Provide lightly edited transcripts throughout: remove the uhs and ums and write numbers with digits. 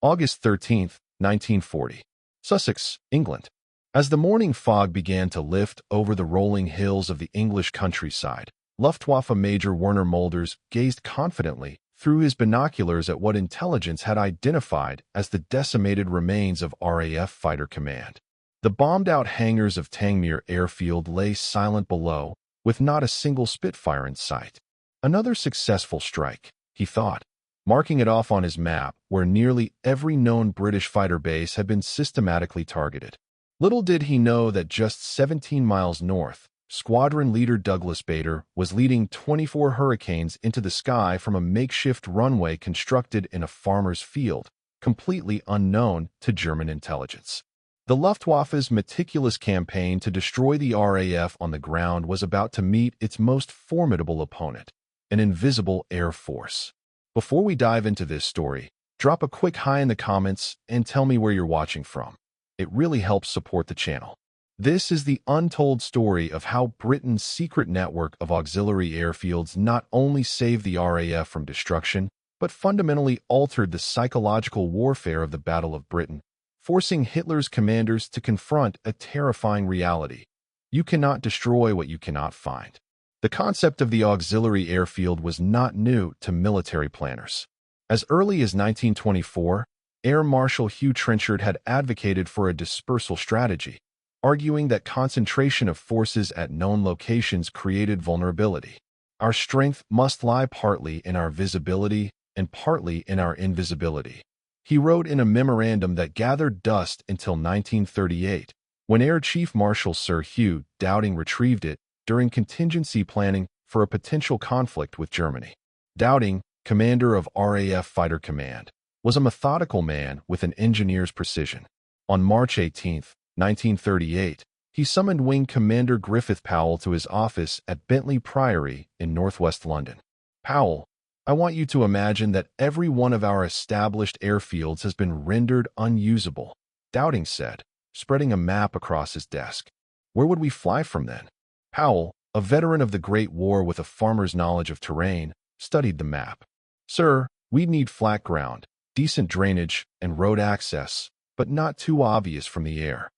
August 13th, 1940. Sussex, England. As the morning fog began to lift over the rolling hills of the English countryside, Luftwaffe Major Werner Mulders gazed confidently through his binoculars at what intelligence had identified as the decimated remains of RAF Fighter Command. The bombed-out hangars of Tangmere Airfield lay silent below, with not a single Spitfire in sight. Another successful strike, he thought, marking it off on his map where nearly every known British fighter base had been systematically targeted. Little did he know that just 17 miles north, Squadron Leader Douglas Bader was leading 24 Hurricanes into the sky from a makeshift runway constructed in a farmer's field, completely unknown to German intelligence. The Luftwaffe's meticulous campaign to destroy the RAF on the ground was about to meet its most formidable opponent, an invisible air force. Before we dive into this story, drop a quick hi in the comments and tell me where you're watching from. It really helps support the channel. This is the untold story of how Britain's secret network of auxiliary airfields not only saved the RAF from destruction, but fundamentally altered the psychological warfare of the Battle of Britain, forcing Hitler's commanders to confront a terrifying reality. You cannot destroy what you cannot find. The concept of the auxiliary airfield was not new to military planners. As early as 1924, Air Marshal Hugh Trenchard had advocated for a dispersal strategy, arguing that concentration of forces at known locations created vulnerability. Our strength must lie partly in our visibility and partly in our invisibility, he wrote in a memorandum that gathered dust until 1938, when Air Chief Marshal Sir Hugh Dowding retrieved it during contingency planning for a potential conflict with Germany. Dowding, commander of RAF Fighter Command, was a methodical man with an engineer's precision. On March 18, 1938, he summoned Wing Commander Griffith Powell to his office at Bentley Priory in northwest London. "Powell, I want you to imagine that every one of our established airfields has been rendered unusable," Dowding said, spreading a map across his desk. "Where would we fly from then?" Powell, a veteran of the Great War with a farmer's knowledge of terrain, studied the map. "Sir, we'd need flat ground, decent drainage, and road access, but not too obvious from the air."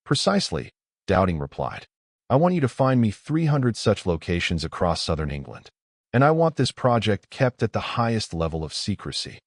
"Precisely," Dowding replied. "I want you to find me 300 such locations across southern England, and I want this project kept at the highest level of secrecy."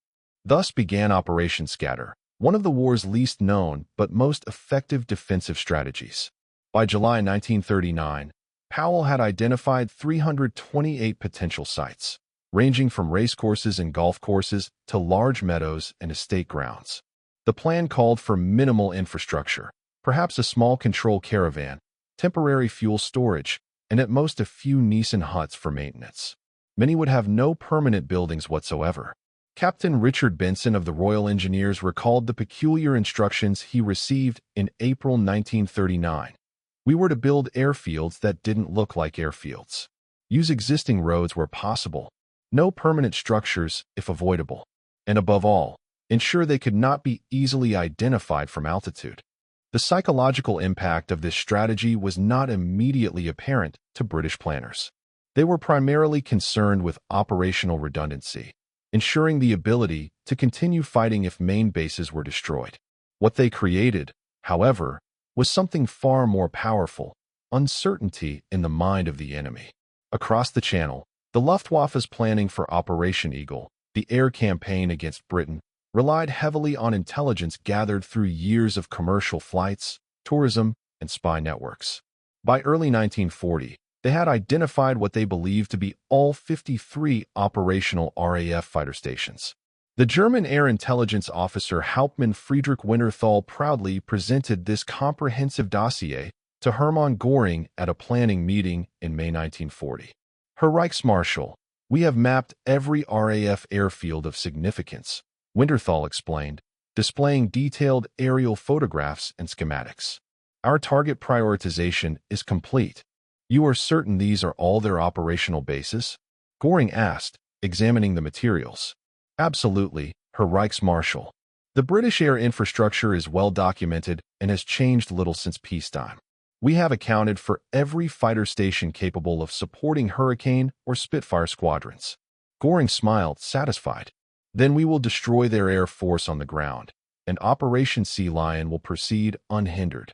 Thus began Operation Scatter, one of the war's least known but most effective defensive strategies. By July 1939, Powell had identified 328 potential sites, ranging from racecourses and golf courses to large meadows and estate grounds. The plan called for minimal infrastructure, perhaps a small control caravan, temporary fuel storage, and at most a few Nissen huts for maintenance. Many would have no permanent buildings whatsoever. Captain Richard Benson of the Royal Engineers recalled the peculiar instructions he received in April 1939. "We were to build airfields that didn't look like airfields. Use existing roads where possible. No permanent structures if avoidable. And above all, ensure they could not be easily identified from altitude." The psychological impact of this strategy was not immediately apparent to British planners. They were primarily concerned with operational redundancy, ensuring the ability to continue fighting if main bases were destroyed. What they created, however, was something far more powerful: uncertainty in the mind of the enemy. Across the Channel, the Luftwaffe's planning for Operation Eagle, the air campaign against Britain, relied heavily on intelligence gathered through years of commercial flights, tourism, and spy networks. By early 1940, they had identified what they believed to be all 53 operational RAF fighter stations. The German air intelligence officer Hauptmann Friedrich Winterthal proudly presented this comprehensive dossier to Hermann Göring at a planning meeting in May 1940. "Herr Reichsmarschall, we have mapped every RAF airfield of significance," Winterthal explained, displaying detailed aerial photographs and schematics. "Our target prioritization is complete." "You are certain these are all their operational bases?" Göring asked, examining the materials. "Absolutely, Herr Reichsmarschall. The British air infrastructure is well documented and has changed little since peacetime. We have accounted for every fighter station capable of supporting Hurricane or Spitfire squadrons." Göring smiled, satisfied. Then we will destroy their air force on the ground, and Operation Sea Lion will proceed unhindered.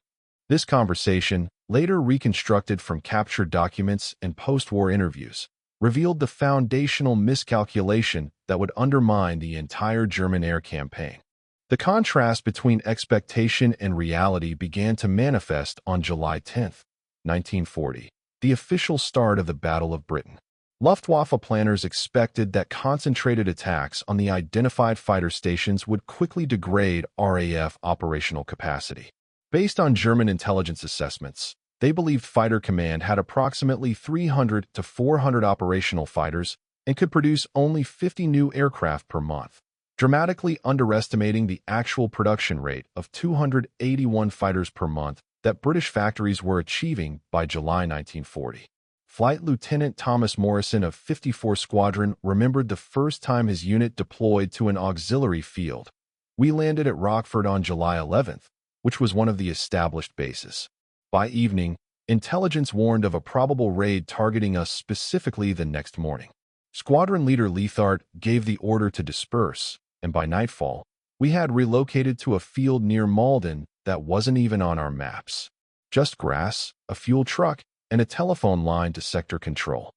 This conversation, later reconstructed from captured documents and post-war interviews, revealed the foundational miscalculation that would undermine the entire German air campaign. The contrast between expectation and reality began to manifest on July 10, 1940, the official start of the Battle of Britain. Luftwaffe planners expected that concentrated attacks on the identified fighter stations would quickly degrade RAF operational capacity. Based on German intelligence assessments, they believed Fighter Command had approximately 300 to 400 operational fighters and could produce only 50 new aircraft per month, dramatically underestimating the actual production rate of 281 fighters per month that British factories were achieving by July 1940. Flight Lieutenant Thomas Morrison of 54 Squadron remembered the first time his unit deployed to an auxiliary field. We landed at Rockford on July 11th, which was one of the established bases. By evening, intelligence warned of a probable raid targeting us specifically the next morning. Squadron leader Leithart gave the order to disperse, and by nightfall, we had relocated to a field near Malden that wasn't even on our maps. Just grass, a fuel truck, and a telephone line to sector control.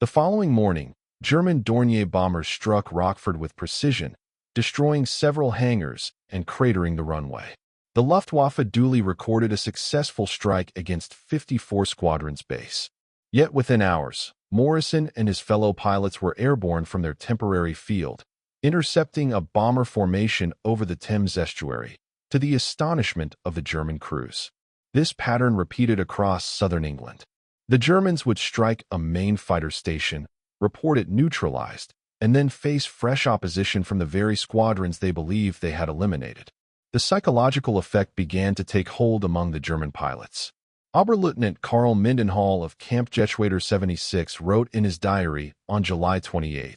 The following morning, German Dornier bombers struck Rockford with precision, destroying several hangars and cratering the runway. The Luftwaffe duly recorded a successful strike against 54 Squadron's base. Yet within hours, Morrison and his fellow pilots were airborne from their temporary field, intercepting a bomber formation over the Thames estuary, to the astonishment of the German crews. This pattern repeated across southern England. The Germans would strike a main fighter station, report it neutralized, and then face fresh opposition from the very squadrons they believed they had eliminated. The psychological effect began to take hold among the German pilots. Oberleutnant Karl Mindenhall of Camp Jetschwader 76 wrote in his diary on July 28,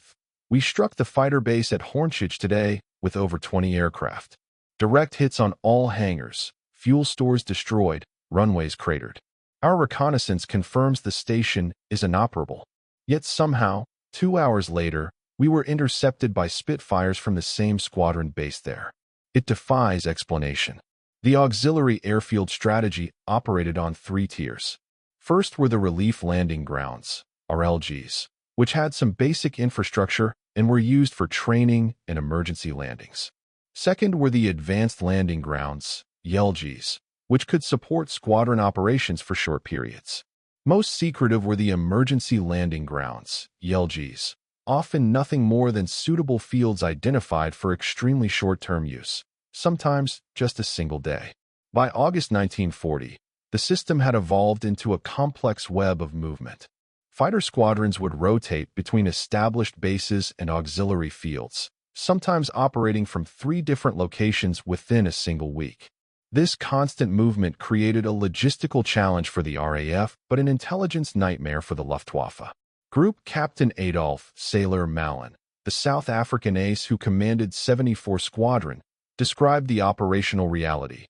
"We struck the fighter base at Hornchurch today with over 20 aircraft. Direct hits on all hangars, fuel stores destroyed, runways cratered. Our reconnaissance confirms the station is inoperable. Yet somehow, 2 hours later, we were intercepted by Spitfires from the same squadron based there. It defies explanation." The auxiliary airfield strategy operated on 3 tiers. First were the relief landing grounds, RLGs, which had some basic infrastructure and were used for training and emergency landings. Second were the advanced landing grounds, YLGs, which could support squadron operations for short periods. Most secretive were the emergency landing grounds, YLGs, often nothing more than suitable fields identified for extremely short-term use, sometimes just a single day. By August 1940, the system had evolved into a complex web of movement. Fighter squadrons would rotate between established bases and auxiliary fields, sometimes operating from 3 different locations within a single week. This constant movement created a logistical challenge for the RAF, but an intelligence nightmare for the Luftwaffe. Group Captain Adolf Sailor Mallon, the South African ace who commanded 74 Squadron, described the operational reality.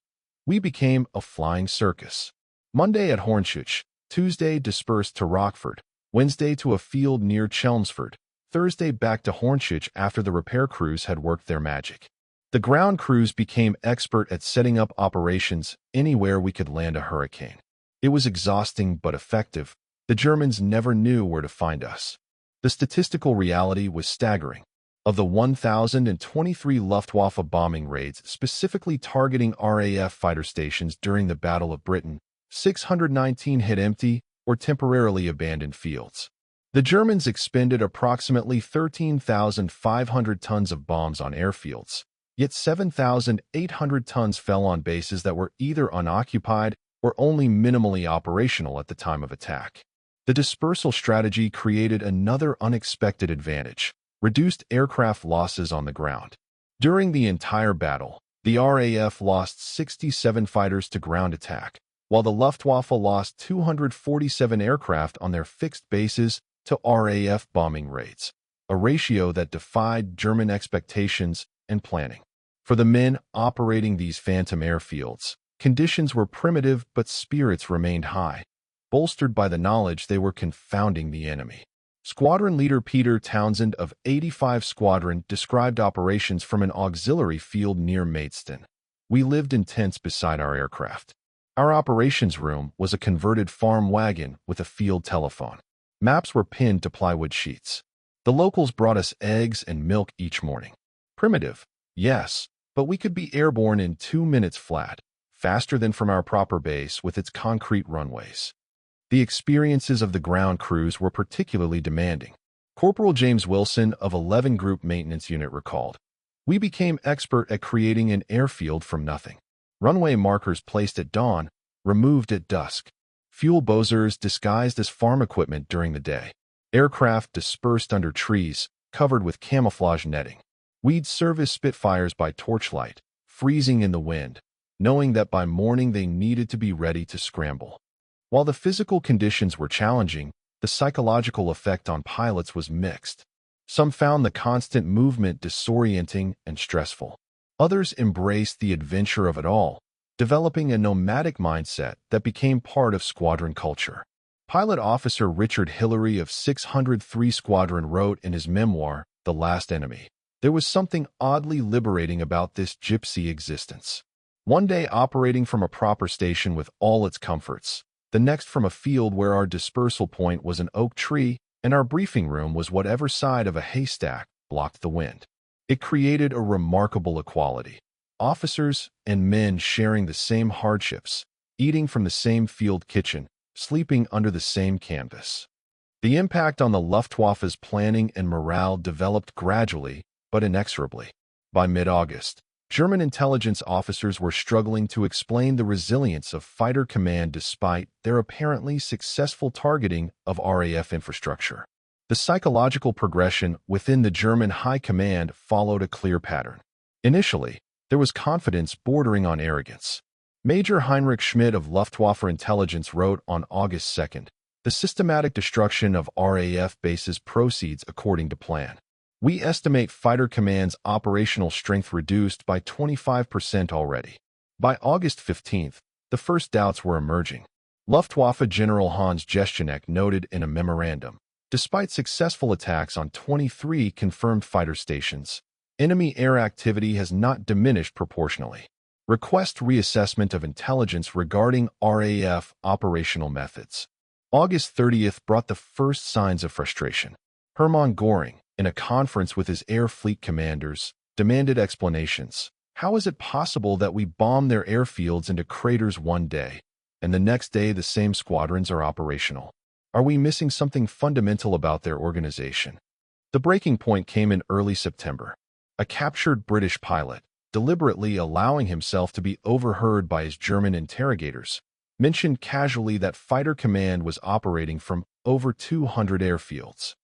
"We became a flying circus. Monday at Hornchurch, Tuesday dispersed to Rockford, Wednesday to a field near Chelmsford, Thursday back to Hornchurch after the repair crews had worked their magic. The ground crews became expert at setting up operations anywhere we could land a hurricane. It was exhausting but effective. The Germans never knew where to find us." The statistical reality was staggering. Of the 1,023 Luftwaffe bombing raids specifically targeting RAF fighter stations during the Battle of Britain, 619 hit empty or temporarily abandoned fields. The Germans expended approximately 13,500 tons of bombs on airfields, yet 7,800 tons fell on bases that were either unoccupied or only minimally operational at the time of attack. The dispersal strategy created another unexpected advantage: reduced aircraft losses on the ground. During the entire battle, the RAF lost 67 fighters to ground attack, while the Luftwaffe lost 247 aircraft on their fixed bases to RAF bombing raids, a ratio that defied German expectations and planning. For the men operating these phantom airfields, conditions were primitive but spirits remained high, bolstered by the knowledge they were confounding the enemy. Squadron leader Peter Townsend of 85 Squadron described operations from an auxiliary field near Maidstone. We lived in tents beside our aircraft. Our operations room was a converted farm wagon with a field telephone. Maps were pinned to plywood sheets. The locals brought us eggs and milk each morning. Primitive, yes, but we could be airborne in 2 minutes flat, faster than from our proper base with its concrete runways. The experiences of the ground crews were particularly demanding. Corporal James Wilson of 11 Group Maintenance Unit recalled, "We became expert at creating an airfield from nothing. Runway markers placed at dawn, removed at dusk. Fuel bozers disguised as farm equipment during the day. Aircraft dispersed under trees, covered with camouflage netting. We'd service Spitfires by torchlight, freezing in the wind, knowing that by morning they needed to be ready to scramble." While the physical conditions were challenging, the psychological effect on pilots was mixed. Some found the constant movement disorienting and stressful. Others embraced the adventure of it all, developing a nomadic mindset that became part of squadron culture. Pilot Officer Richard Hillary of 603 Squadron wrote in his memoir, The Last Enemy, "There was something oddly liberating about this gypsy existence. One day operating from a proper station with all its comforts, the next from a field where our dispersal point was an oak tree and our briefing room was whatever side of a haystack blocked the wind. It created a remarkable equality. Officers and men sharing the same hardships, eating from the same field kitchen, sleeping under the same canvas." The impact on the Luftwaffe's planning and morale developed gradually but inexorably. By mid-August, German intelligence officers were struggling to explain the resilience of fighter command despite their apparently successful targeting of RAF infrastructure. The psychological progression within the German high command followed a clear pattern. Initially, there was confidence bordering on arrogance. Major Heinrich Schmidt of Luftwaffe intelligence wrote on August 2nd, "The systematic destruction of RAF bases proceeds according to plan. We estimate fighter command's operational strength reduced by 25% already." By August 15th, the first doubts were emerging. Luftwaffe General Hans Jeschneck noted in a memorandum, "Despite successful attacks on 23 confirmed fighter stations, enemy air activity has not diminished proportionally. Request reassessment of intelligence regarding RAF operational methods." August 30th brought the first signs of frustration. Hermann Göring, in a conference with his air fleet commanders, demanded explanations. How is it possible that we bomb their airfields into craters one day, and the next day the same squadrons are operational? Are we missing something fundamental about their organization? The breaking point came in early September. A captured British pilot, deliberately allowing himself to be overheard by his German interrogators, mentioned casually that fighter command was operating from over 200 airfields.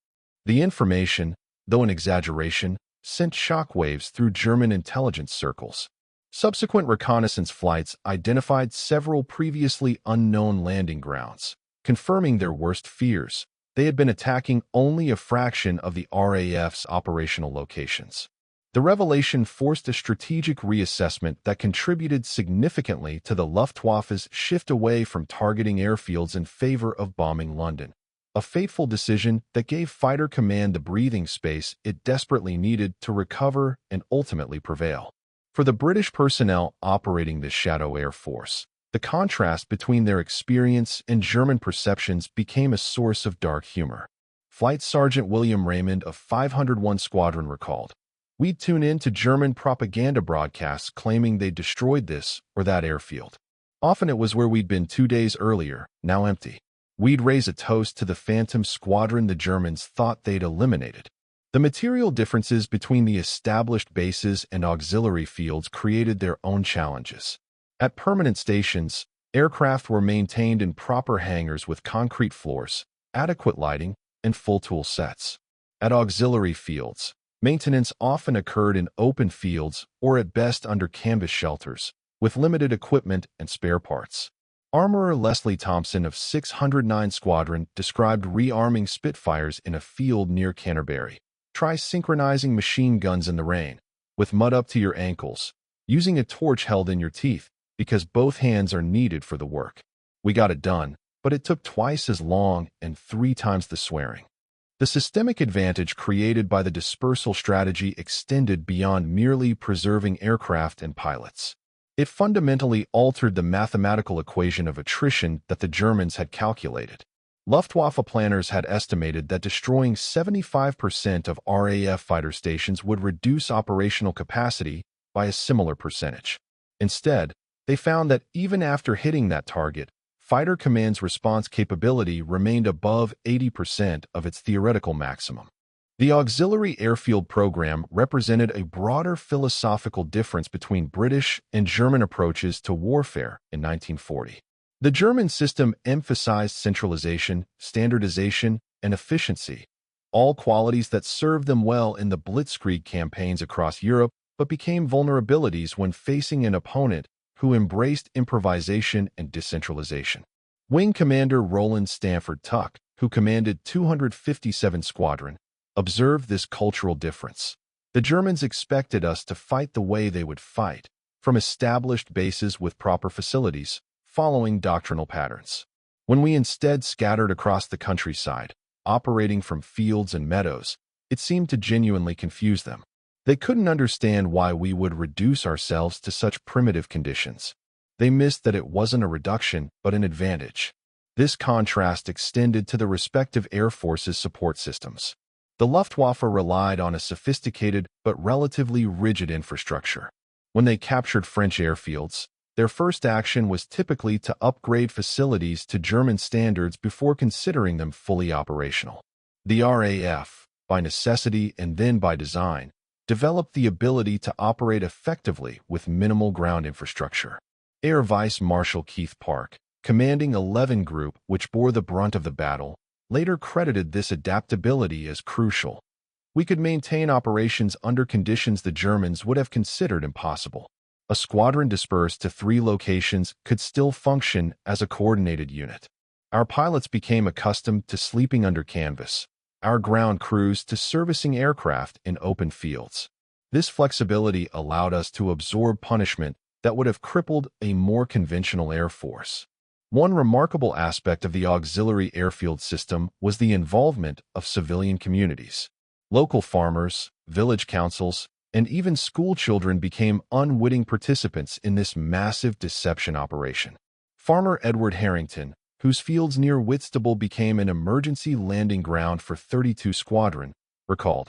The information, though an exaggeration, sent shockwaves through German intelligence circles. Subsequent reconnaissance flights identified several previously unknown landing grounds, confirming their worst fears. They had been attacking only a fraction of the RAF's operational locations. The revelation forced a strategic reassessment that contributed significantly to the Luftwaffe's shift away from targeting airfields in favor of bombing London. A fateful decision that gave fighter command the breathing space it desperately needed to recover and ultimately prevail. For the British personnel operating this shadow air force, the contrast between their experience and German perceptions became a source of dark humor. Flight Sergeant William Raymond of 501 Squadron recalled, "We'd tune in to German propaganda broadcasts claiming they destroyed this or that airfield. Often it was where we'd been 2 days earlier, now empty. We'd raise a toast to the phantom squadron the Germans thought they'd eliminated." The material differences between the established bases and auxiliary fields created their own challenges. At permanent stations, aircraft were maintained in proper hangars with concrete floors, adequate lighting, and full tool sets. At auxiliary fields, maintenance often occurred in open fields or at best under canvas shelters, with limited equipment and spare parts. Armorer Leslie Thompson of 609 Squadron described rearming Spitfires in a field near Canterbury. "Try synchronizing machine guns in the rain, with mud up to your ankles, using a torch held in your teeth, because both hands are needed for the work. We got it done, but it took twice as long and 3 times the swearing." The systemic advantage created by the dispersal strategy extended beyond merely preserving aircraft and pilots. It fundamentally altered the mathematical equation of attrition that the Germans had calculated. Luftwaffe planners had estimated that destroying 75% of RAF fighter stations would reduce operational capacity by a similar percentage. Instead, they found that even after hitting that target, Fighter Command's response capability remained above 80% of its theoretical maximum. The Auxiliary Airfield program represented a broader philosophical difference between British and German approaches to warfare in 1940. The German system emphasized centralization, standardization, and efficiency, all qualities that served them well in the Blitzkrieg campaigns across Europe but became vulnerabilities when facing an opponent who embraced improvisation and decentralization. Wing Commander Roland Stanford Tuck, who commanded 257 Squadron, observed this cultural difference. The Germans expected us to fight the way they would fight, from established bases with proper facilities, following doctrinal patterns. When we instead scattered across the countryside, operating from fields and meadows, it seemed to genuinely confuse them. They couldn't understand why we would reduce ourselves to such primitive conditions. They missed that it wasn't a reduction, but an advantage. This contrast extended to the respective air forces' support systems. The Luftwaffe relied on a sophisticated but relatively rigid infrastructure. When they captured French airfields, their first action was typically to upgrade facilities to German standards before considering them fully operational. The RAF, by necessity and then by design, developed the ability to operate effectively with minimal ground infrastructure. Air Vice Marshal Keith Park, commanding 11 Group, which bore the brunt of the battle, later credited this adaptability as crucial. We could maintain operations under conditions the Germans would have considered impossible. A squadron dispersed to 3 locations could still function as a coordinated unit. Our pilots became accustomed to sleeping under canvas, our ground crews to servicing aircraft in open fields. This flexibility allowed us to absorb punishment that would have crippled a more conventional air force. One remarkable aspect of the auxiliary airfield system was the involvement of civilian communities. Local farmers, village councils, and even school children became unwitting participants in this massive deception operation. Farmer Edward Harrington, whose fields near Whitstable became an emergency landing ground for 32 Squadron, recalled,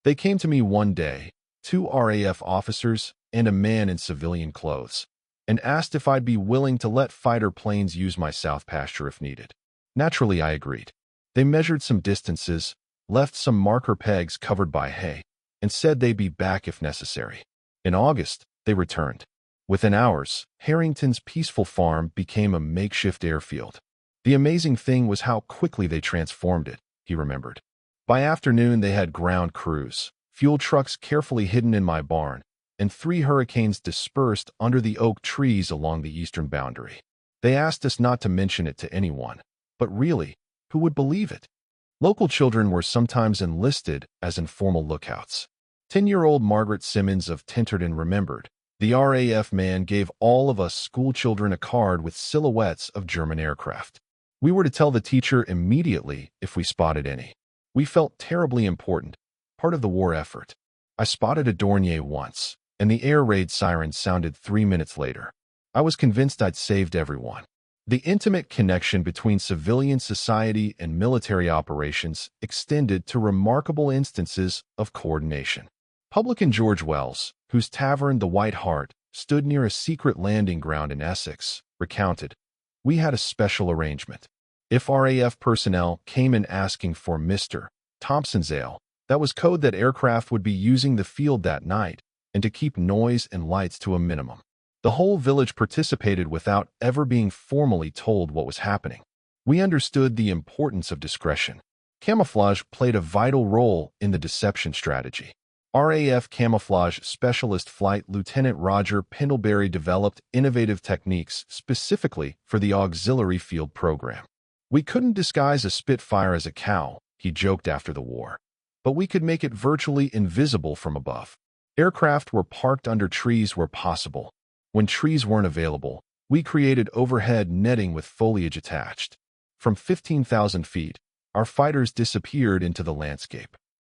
"They came to me one day, 2 RAF officers and a man in civilian clothes, and asked if I'd be willing to let fighter planes use my south pasture if needed. Naturally, I agreed. They measured some distances, left some marker pegs covered by hay, and said they'd be back if necessary. In August, they returned. Within hours, Harrington's peaceful farm became a makeshift airfield. The amazing thing was how quickly they transformed it," he remembered. "By afternoon, they had ground crews, fuel trucks carefully hidden in my barn, and 3 Hurricanes dispersed under the oak trees along the eastern boundary. They asked us not to mention it to anyone, but really, who would believe it? Local children were sometimes enlisted as informal lookouts." 10-year-old Margaret Simmons of Tenterden remembered, "The RAF man gave all of us schoolchildren a card with silhouettes of German aircraft. We were to tell the teacher immediately if we spotted any. We felt terribly important, part of the war effort. I spotted a Dornier once, and the air raid siren sounded 3 minutes later. I was convinced I'd saved everyone." The intimate connection between civilian society and military operations extended to remarkable instances of coordination. Publican George Wells, whose tavern, the White Hart, stood near a secret landing ground in Essex, recounted, "We had a special arrangement. If RAF personnel came in asking for Mr. Thompson's ale, that was code that aircraft would be using the field that night, and to keep noise and lights to a minimum. The whole village participated without ever being formally told what was happening. We understood the importance of discretion. Camouflage played a vital role in the deception strategy. RAF camouflage specialist Flight Lieutenant Roger Pendlebury developed innovative techniques specifically for the auxiliary field program. We couldn't disguise a Spitfire as a cow, he joked after the war, but we could make it virtually invisible from above. Aircraft were parked under trees where possible. When trees weren't available, we created overhead netting with foliage attached. From 15,000 feet, our fighters disappeared into the landscape.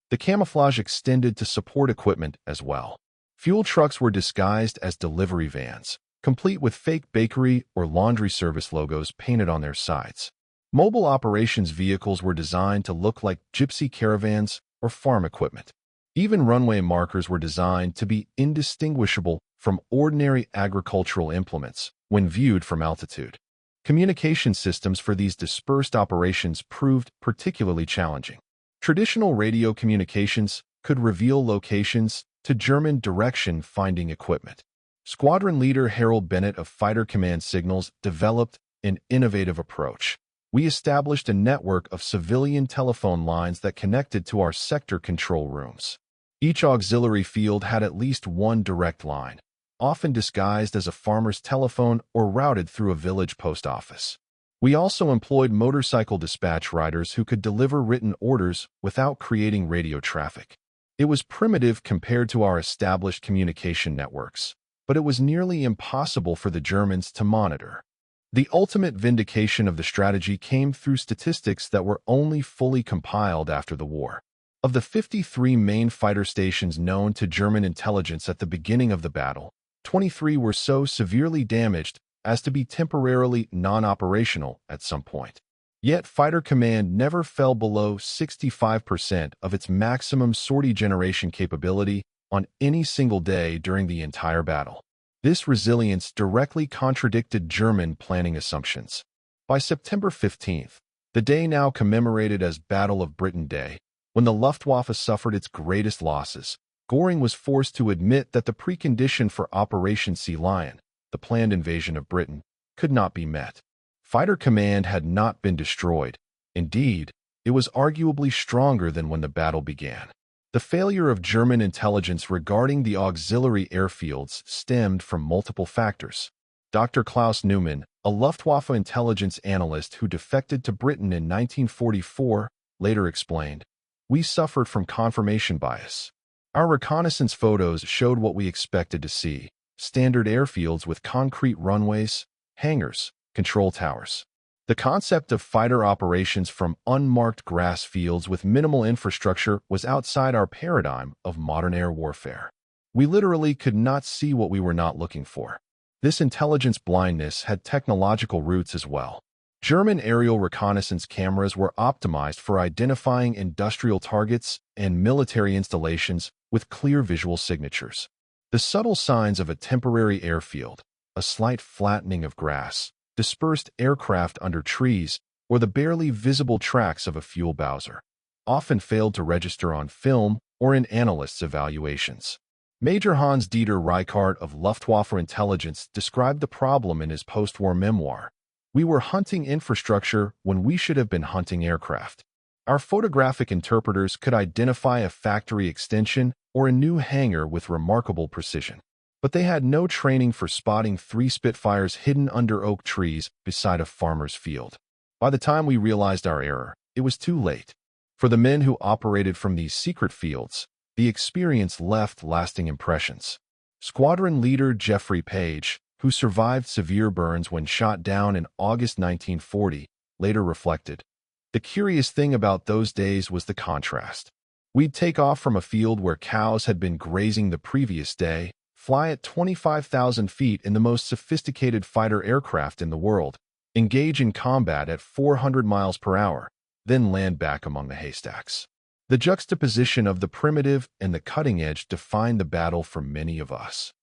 The camouflage extended to support equipment as well. Fuel trucks were disguised as delivery vans, complete with fake bakery or laundry service logos painted on their sides. Mobile operations vehicles were designed to look like gypsy caravans or farm equipment. Even runway markers were designed to be indistinguishable from ordinary agricultural implements when viewed from altitude. Communication systems for these dispersed operations proved particularly challenging. Traditional radio communications could reveal locations to German direction-finding equipment. Squadron leader Harold Bennett of Fighter Command Signals developed an innovative approach. We established a network of civilian telephone lines that connected to our sector control rooms. Each auxiliary field had at least one direct line, often disguised as a farmer's telephone or routed through a village post office. We also employed motorcycle dispatch riders who could deliver written orders without creating radio traffic. It was primitive compared to our established communication networks, but it was nearly impossible for the Germans to monitor. The ultimate vindication of the strategy came through statistics that were only fully compiled after the war. Of the 53 main fighter stations known to German intelligence at the beginning of the battle, 23 were so severely damaged as to be temporarily non-operational at some point. Yet Fighter Command never fell below 65% of its maximum sortie generation capability on any single day during the entire battle. This resilience directly contradicted German planning assumptions. By September 15th, the day now commemorated as Battle of Britain Day, when the Luftwaffe suffered its greatest losses, Göring was forced to admit that the precondition for Operation Sea Lion, the planned invasion of Britain, could not be met. Fighter Command had not been destroyed. Indeed, it was arguably stronger than when the battle began. The failure of German intelligence regarding the auxiliary airfields stemmed from multiple factors. Dr. Klaus Neumann, a Luftwaffe intelligence analyst who defected to Britain in 1944, later explained, "We suffered from confirmation bias. Our reconnaissance photos showed what we expected to see: standard airfields with concrete runways, hangars, control towers. The concept of fighter operations from unmarked grass fields with minimal infrastructure was outside our paradigm of modern air warfare. We literally could not see what we were not looking for." This intelligence blindness had technological roots as well. German aerial reconnaissance cameras were optimized for identifying industrial targets and military installations with clear visual signatures. The subtle signs of a temporary airfield, a slight flattening of grass, dispersed aircraft under trees, or the barely visible tracks of a fuel bowser, often failed to register on film or in analysts' evaluations. Major Hans-Dieter Reichardt of Luftwaffe Intelligence described the problem in his post-war memoir. "We were hunting infrastructure when we should have been hunting aircraft. Our photographic interpreters could identify a factory extension or a new hangar with remarkable precision, but they had no training for spotting 3 Spitfires hidden under oak trees beside a farmer's field. By the time we realized our error, it was too late." For the men who operated from these secret fields, the experience left lasting impressions. Squadron leader Jeffrey Page, who survived severe burns when shot down in August 1940, later reflected, "The curious thing about those days was the contrast. We'd take off from a field where cows had been grazing the previous day, fly at 25,000 feet in the most sophisticated fighter aircraft in the world, engage in combat at 400 miles per hour, then land back among the haystacks." The juxtaposition of the primitive and the cutting edge defined the battle for many of us.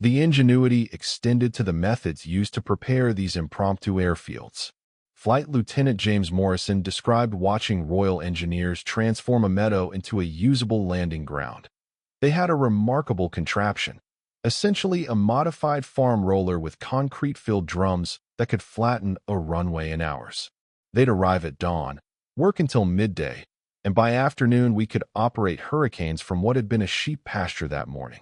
The ingenuity extended to the methods used to prepare these impromptu airfields. Flight Lieutenant James Morrison described watching Royal Engineers transform a meadow into a usable landing ground. They had a remarkable contraption, essentially a modified farm roller with concrete-filled drums that could flatten a runway in hours. They'd arrive at dawn, work until midday, and by afternoon we could operate hurricanes from what had been a sheep pasture that morning.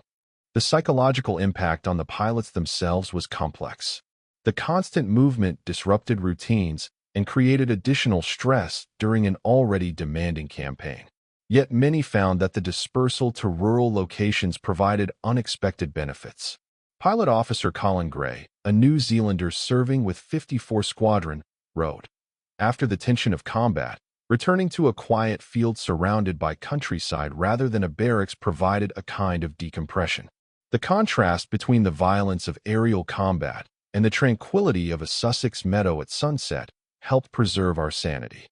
The psychological impact on the pilots themselves was complex. The constant movement disrupted routines and created additional stress during an already demanding campaign. Yet many found that the dispersal to rural locations provided unexpected benefits. Pilot Officer Colin Gray, a New Zealander serving with 54 Squadron, wrote, "After the tension of combat, Returning to a quiet field surrounded by countryside rather than a barracks provided a kind of decompression. The contrast between the violence of aerial combat and the tranquility of a Sussex meadow at sunset helped preserve our sanity.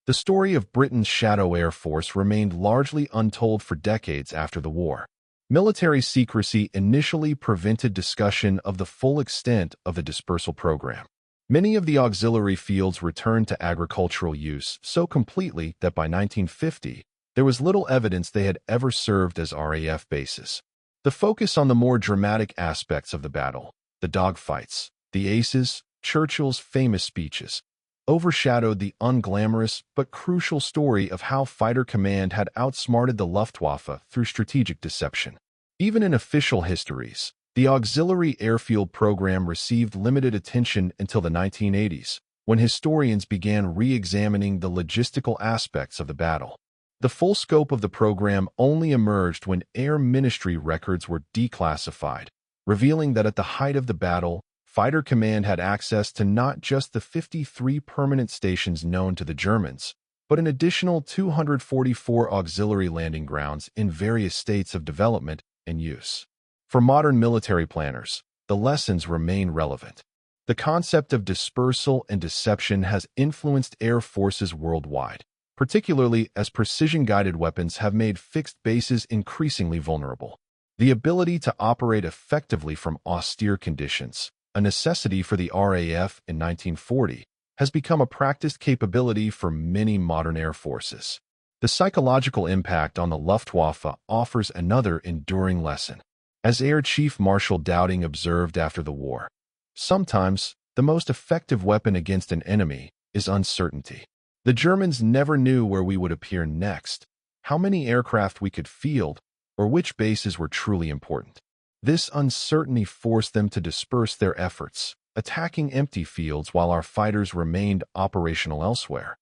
The story of Britain's Shadow Air Force remained largely untold for decades after the war. Military secrecy initially prevented discussion of the full extent of the dispersal program. Many of the auxiliary fields returned to agricultural use so completely that by 1950, there was little evidence they had ever served as RAF bases. The focus on the more dramatic aspects of the battle, the dogfights, the aces, Churchill's famous speeches, overshadowed the unglamorous but crucial story of how Fighter Command had outsmarted the Luftwaffe through strategic deception. Even in official histories, the auxiliary airfield program received limited attention until the 1980s, when historians began re-examining the logistical aspects of the battle. The full scope of the program only emerged when Air Ministry records were declassified, revealing that at the height of the battle, Fighter Command had access to not just the 53 permanent stations known to the Germans, but an additional 244 auxiliary landing grounds in various states of development and use. For modern military planners, the lessons remain relevant. The concept of dispersal and deception has influenced air forces worldwide, particularly as precision-guided weapons have made fixed bases increasingly vulnerable. The ability to operate effectively from austere conditions, a necessity for the RAF in 1940, has become a practiced capability for many modern air forces. The psychological impact on the Luftwaffe offers another enduring lesson. As Air Chief Marshal Dowding observed after the war, sometimes the most effective weapon against an enemy is uncertainty. The Germans never knew where we would appear next, how many aircraft we could field, or which bases were truly important. This uncertainty forced them to disperse their efforts, attacking empty fields while our fighters remained operational elsewhere.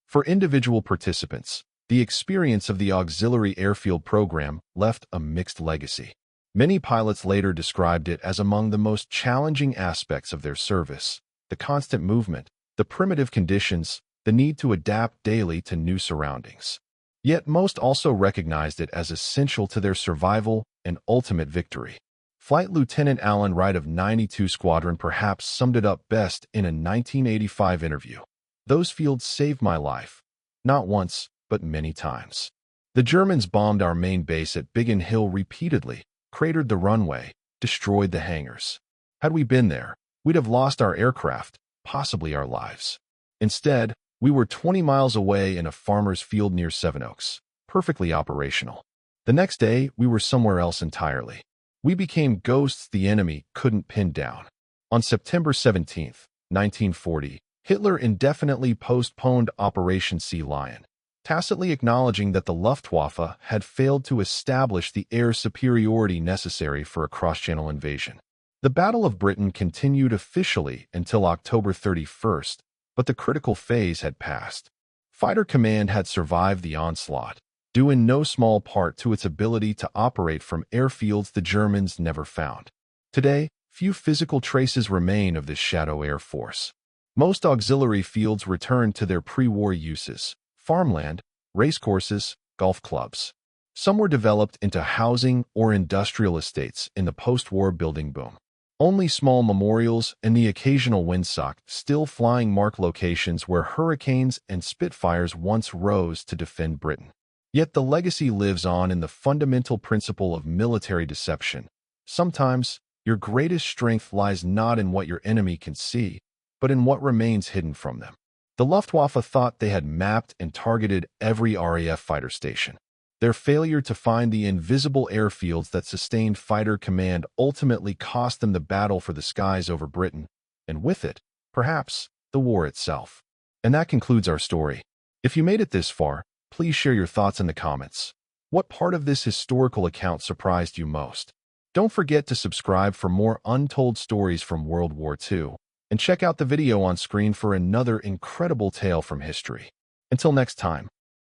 For individual participants, the experience of the auxiliary airfield program left a mixed legacy. Many pilots later described it as among the most challenging aspects of their service: the constant movement, the primitive conditions, the need to adapt daily to new surroundings. Yet most also recognized it as essential to their survival and ultimate victory. Flight Lieutenant Alan Wright of 92 Squadron perhaps summed it up best in a 1985 interview. "Those fields saved my life, not once, but many times. The Germans bombed our main base at Biggin Hill repeatedly, cratered the runway, destroyed the hangars. Had we been there, we'd have lost our aircraft, possibly our lives. Instead, we were 20 miles away in a farmer's field near Sevenoaks, perfectly operational. The next day, we were somewhere else entirely. We became ghosts the enemy couldn't pin down." On September 17, 1940, Hitler indefinitely postponed Operation Sea Lion, tacitly acknowledging that the Luftwaffe had failed to establish the air superiority necessary for a cross-channel invasion. The Battle of Britain continued officially until October 31st, but the critical phase had passed. Fighter Command had survived the onslaught, due in no small part to its ability to operate from airfields the Germans never found. Today, few physical traces remain of this Shadow Air Force. Most auxiliary fields returned to their pre-war uses: farmland, racecourses, golf clubs. Some were developed into housing or industrial estates in the post-war building boom. Only small memorials and the occasional windsock still flying mark locations where Hurricanes and Spitfires once rose to defend Britain. Yet the legacy lives on in the fundamental principle of military deception. Sometimes, your greatest strength lies not in what your enemy can see, but in what remains hidden from them. The Luftwaffe thought they had mapped and targeted every RAF fighter station. Their failure to find the invisible airfields that sustained Fighter Command ultimately cost them the battle for the skies over Britain, and with it, perhaps, the war itself. And that concludes our story. If you made it this far, please share your thoughts in the comments. What part of this historical account surprised you most? Don't forget to subscribe for more untold stories from World War II. And check out the video on screen for another incredible tale from history. Until next time.